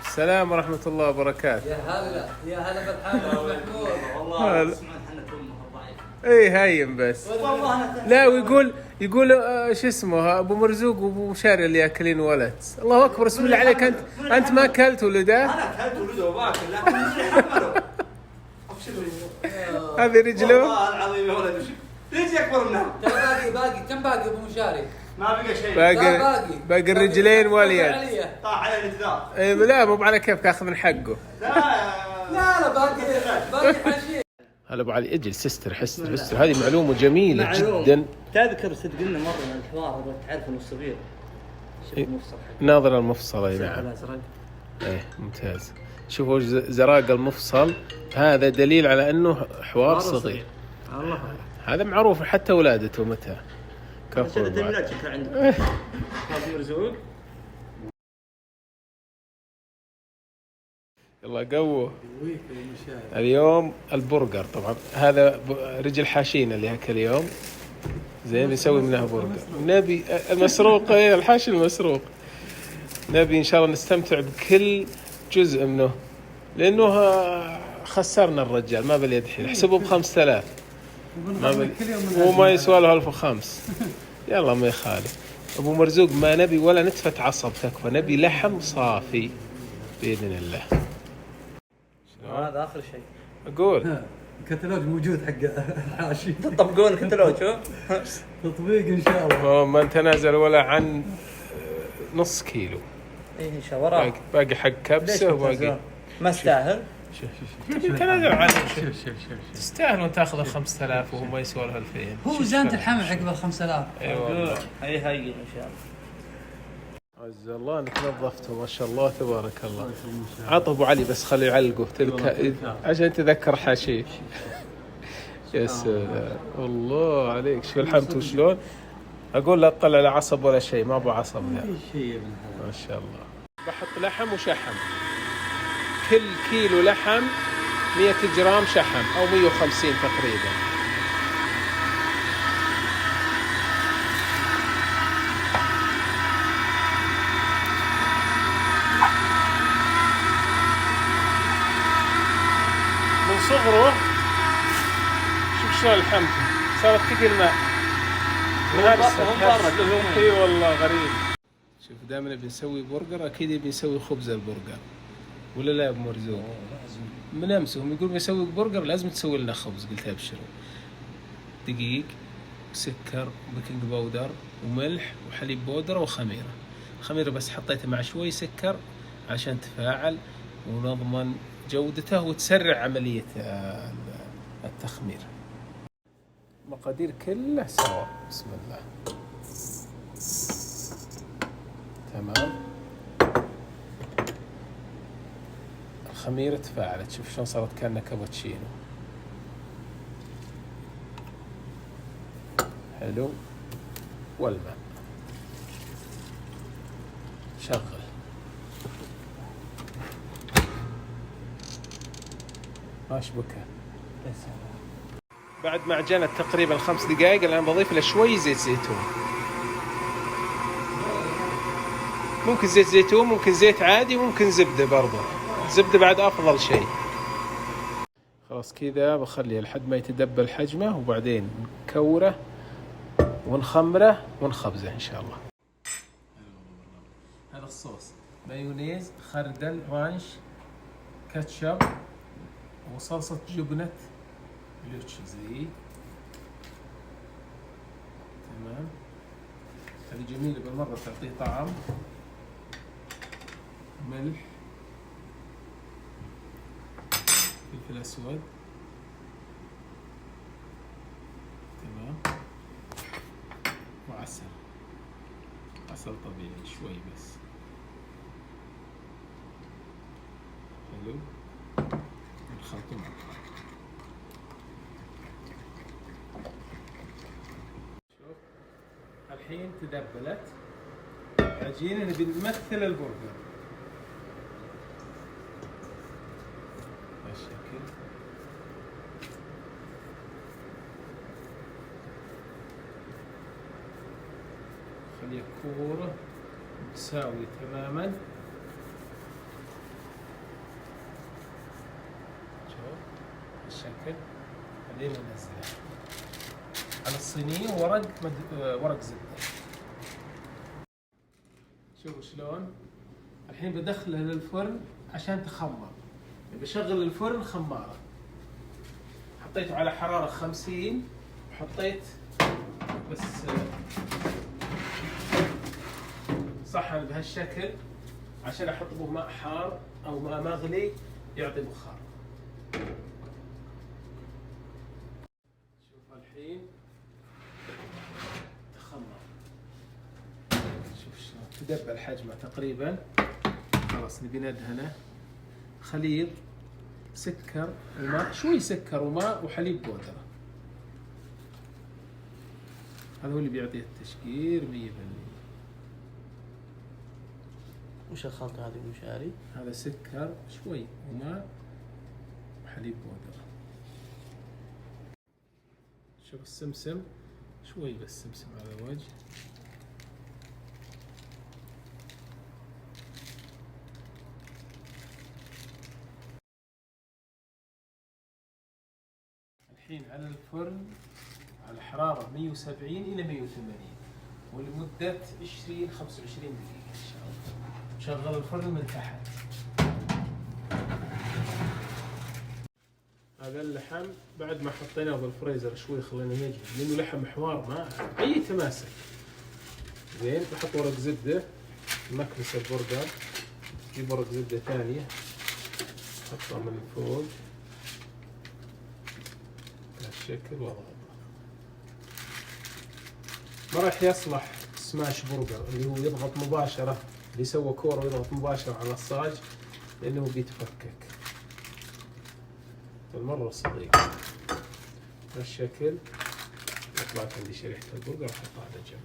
السلام ورحمة الله وبركاته. يا هلا يا هلا بالحاج محمود. والله تسمعون احنا امه ضعيف. ايه هايم بس. والله انا لا ويقول شو اسمه ابو مرزوق وابو مشاري اللي ياكلين ولد. الله اكبر بسم الله عليك. انت ما اكلت ولده؟ انا اكلت ولده وباكل لكن مش يحمله. هذه رجله. والله العظيم يا ولد ليش اكبر منها؟ ترى باقي كم باقي ابو مشاري؟ ما بقى شيء. باقي الرجلين واليد. طاح عليه الانتظار. ايه لا مو على كيف تاخذ من حقه. لا باقي حشيش. هلا ابو علي اجلس استرح استرح. هذه معلومة جميلة جدا. تذكر صدق لنا مره من الحوار تعرف انه الصغير شوف المفصل حقه ناظر المفصل اي نعم. الازرق. ايه ممتاز. شوفوا زراق المفصل هذا دليل على انه حوار صغير. الله هذا معروف حتى ولادته متى كفو بعد. عندك هذا مرزوق. يلا قوه. اليوم البرجر طبعا هذا رجل حاشينا اللي هكا اليوم زين نسوي منها برجر. نبي المسروق الحاشي المسروق. نبي ان شاء الله نستمتع بكل جزء منه لانه خسرنا الرجال ما باليد حين احسبه ب5000 وما يسوى له 1005. يلا ما يخالف. ابو مرزوق ما نبي ولا نتفة عصب تكفى نبي لحم صافي باذن الله. هذا اخر شيء اقول الكتالوج موجود حق الحاشي. تطبقون الكتالوج شو؟ تطبيق ان شاء الله. ما نتنازل ولا عن نص كيلو. ايه ان شاء الله باقي حق كبسه وباقي ما استاهل. شوف تنازل عنه. شوف تستاهل وانت تاخذ 5000 وهو ما يسوى له 2000. هو زانت الحمل عقب 5000. اي والله. هي ان شاء الله. عز الله انك نظفته ما شاء الله تبارك الله. عط ابو علي بس خليه يعلقه تلك عشان تذكر حاشيه. يا سلام الله عليك. شوف لحمته شلون. اقول لا تطلع لا عصب ولا شيء ما ابو عصب لا. ما شاء الله. بحط لحم وشحم. كل كيلو لحم 100 جرام شحم او 150 تقريبا. من صغره شوف شلون لحمته صارت ثقل ماء. اي والله غريب. شوف دائما بنسوي برجر اكيد بنسوي خبز البرجر ولا لا يا ابو مرزوق؟ من امسهم يقول بيسوي برجر لازم تسوي لنا خبز. قلت ابشروا. دقيق وسكر وبيكنج باودر وملح وحليب بودره وخميره. خميره بس حطيتها مع شوي سكر عشان تفاعل ونضمن جودته وتسرع عمليه التخمير. مقادير كلها سوا. بسم الله. تمام. الخميرة تفاعلت شوف شلون صارت كأنها كابتشينو. حلو. والماء شغل. ما اشبكها. بعد ما عجنت تقريبا 5 دقائق الآن بضيف له شوي زيت زيتون. ممكن زيت زيتون ممكن زيت عادي ممكن زبدة برضه. زبدة بعد أفضل شيء. خلاص كذا بخليه لحد ما يتدبل حجمه وبعدين نكوره ونخمره ونخبزه إن شاء الله. هذا الصوص مايونيز خردل رانش كاتشب وصلصة جبنة بلو تشيزي. تمام. هذه جميلة بالمرة تعطيه طعم. ملح فلفل أسود. تمام. وعسل. عسل طبيعي شوي بس. حلو. نخلطه مع بعض. شوف الحين تدبلت العجينة نبي نمثل البرجر هالشكل. خليها كورة متساوية تماما بالشكل. بعدين ننزلها على الصينية ورق زبدة. شوفوا شلون. الحين بدخلها للفرن عشان تخمر. بشغل الفرن خمارة. حطيته على حرارة 50 وحطيت بس صحن بهالشكل عشان احط به ماء حار او ماء مغلي يعطي بخار. شوف الحين تخمر. شوف شلون تدبل حجمه تقريبا. خلاص نبي ندهنه. خليط سكر وماء، شوي سكر وماء وحليب بودرة. هذا هو اللي بيعطيه التشقير 100%. وش الخلطة هذه أبو مشاري؟ هذا سكر شوي وماء وحليب بودرة. شوف السمسم شوي بس سمسم على الوجه. الحين على الفرن على حرارة 170 إلى 180 ولمدة 20-25 دقيقة إن شاء الله. شغل الفرن من تحت. هذا اللحم بعد ما حطيناه بالفريزر شوي خلينا نجهز لأنه لحم حوار ما أي تماسك. زين بحط ورق زبدة مكبس البرجر. جيب ورق زبدة ثانية حطها من فوق بهالشكل واضغط. ما راح يصلح سماش برجر اللي هو يضغط مباشرة، اللي يسوى كورة ويضغط مباشرة على الصاج لأنه بيتفكك. المرة صغير بهالشكل. طلعت عندي شريحة البرجر أحطها على جنب.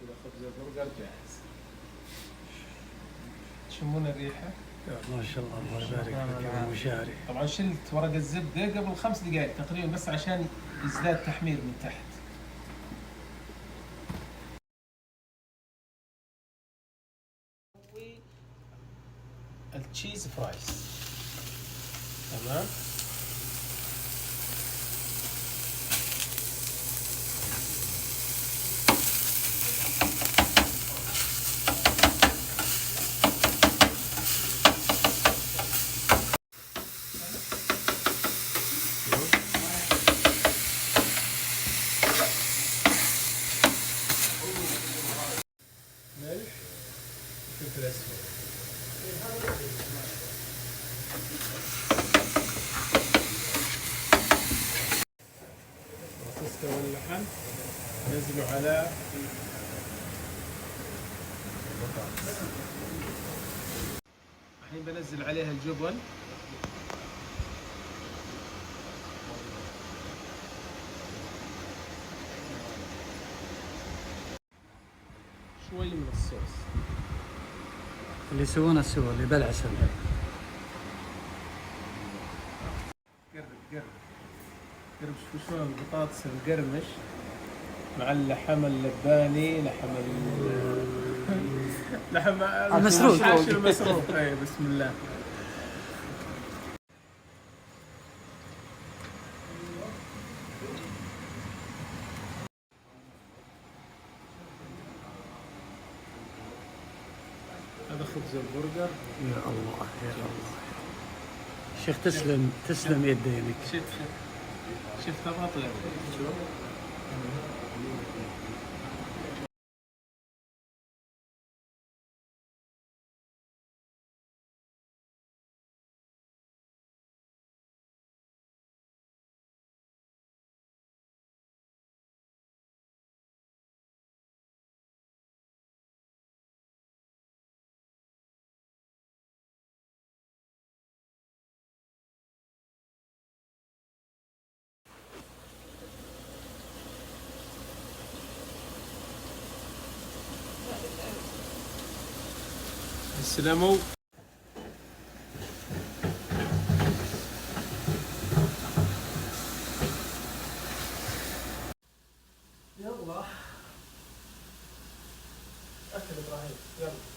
كذا خبز البرجر جاهز. تشمون الريحة؟ ما شاء الله الله يبارك فيك يا ابو مشاري. طبعا شلت ورق الزبدة قبل 5 دقائق تقريبا بس عشان يزداد تحمير من تحت. التشيز فرايز تمام. ملح وفلفل اسود. تستوي اللحم نزله على البطاطس. الحين بنزل عليها الجبن. شوي من الصوص اللي يسوونه السوا اللي بالعسل. قرب شوف شلون البطاطس القرمش مع اللحم اللباني لحم المسروق. الحاشي المسروق. اي بسم الله. هذا خبز البرجر. يا الله يا الله شيخ تسلم يدينك. شوف تبغى طلع شوف. السلامو. يلا يلا